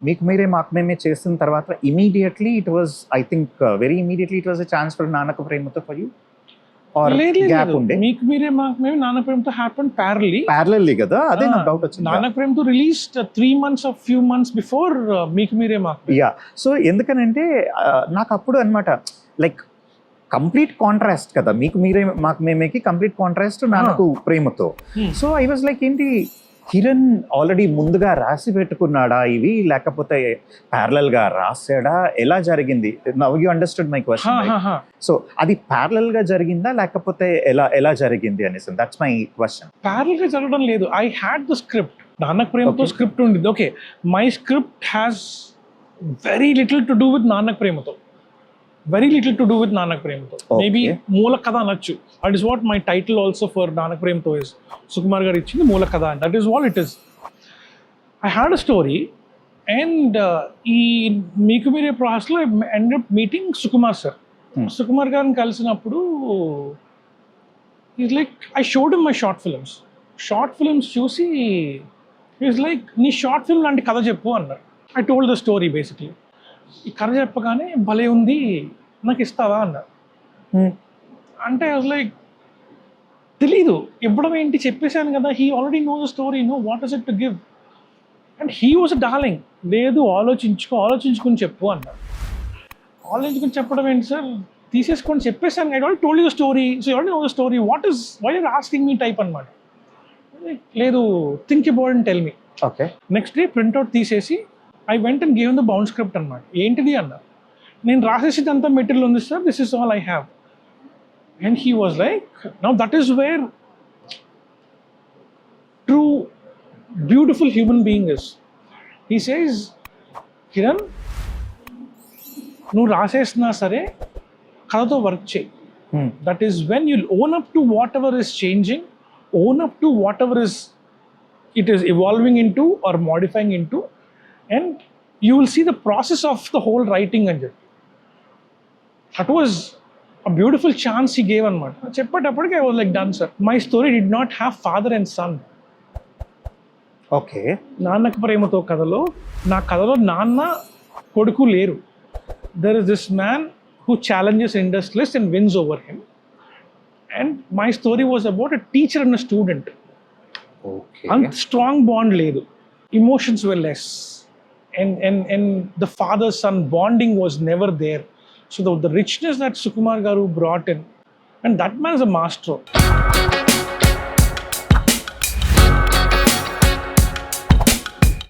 మీకు మీరే మాకు మేమే చేసిన తర్వాత immediately it was I think very immediately it was a chance for Nannaku Prematho for you are gap ఉండే? మీకు మీరే మాకు మేము నాన్న ప్రేమతో హ్యాపెన్ ప్యారలల్లీ కదా, అదే నాకు డౌట్ వచ్చింది. నాన్న ప్రేమతో released 3 months or few months before మీకు మీరే మాకు. యా, సో ఎందుకనంటే నాకు అప్పుడు అన్నమాట లైక్ కంప్లీట్ కాంట్రాస్ట్ కదా, మీకు మీరే మాకు మేమేకి complete contrast Nannaku Prematho. So I was like ఏంటి, కిరణ్ ఆల్రెడీ ముందుగా రాసి పెట్టుకున్నాడా ఇవి, లేకపోతే ప్యారలల్ గా రాసాడా, ఎలా జరిగింది? Now you understood my question. So అది ప్యారలల్ గా జరిగిందా లేకపోతే ఎలా జరిగింది అనేసి, దట్స్ మై క్వశ్చన్. ప్యారలల్ గా జరగడం లేదు. ఐ హ్యాడ్ ద స్క్రిప్ట్, నాన్న ప్రేమతో స్క్రిప్ట్ ఉండింది. Okay, my script has very little to do with Nanna Prematho, very little to do with Nannaku Prematho. Maybe మూల కథ అనొచ్చు. That is what my title also for Nannaku Prematho is. Sukumar garu ఇచ్చింది మూల కథ, and that is what it is. I had a story and ఈ మీకు మీరే ప్రాసెస్లో end up meeting Sukumar sir. Sukumar గారిని కలిసినప్పుడు is like I showed my short films చూసి ఈజ్ లైక్ నీ షార్ట్ ఫిల్మ్ లాంటి కథ చెప్పు అన్నారు. I told the story basically. ఈ కథ చెప్పగానే భలే ఉంది, నాకు ఇస్తావా అన్నారు. అంటే లైక్ తెలీదు ఇవ్వడం ఏంటి, చెప్పేశాను కదా. He already know the story, know what is it to give. And he was a darling. లేదు ఆలోచించుకుని చెప్పు అన్నారు. ఆలోచించుకుని చెప్పడం ఏంటి సార్, తీసేసుకొని చెప్పేశాను. I already told the story, so already know the story, why are asking me type అనమాట. లేదు, think about and tell me. Okay, next day printout తీసేసి I went and give the bound script అనమాట. ఏంటిది అన్నారు. నేను రాసేసిదంతా material ఉంది sir, this is all I have. And he was like, now that is where true beautiful human being is. He says, Kiran నువ్వు రాసేసినా సరే కథతో వర్క్ చేయి. That is when you own up to what ever is changing, own up to what ever is it is evolving into or modifying into, and you will see the process of the whole writing. And that was a beautiful chance he gave anamata. Cheppatappadiki I was like, done sir. My story did not have father and son. Okay, Nannaku Prematho కథలో, నా కథలో నాన్న కొడుకు లేరు. There is this man who challenges industrialist and wins over him, and my story was about a teacher and a student. Okay, అంత strong bond లేదు, emotions were less, and the father son bonding was never there. So the richness that Sukumar Garu brought in, and that man is a master.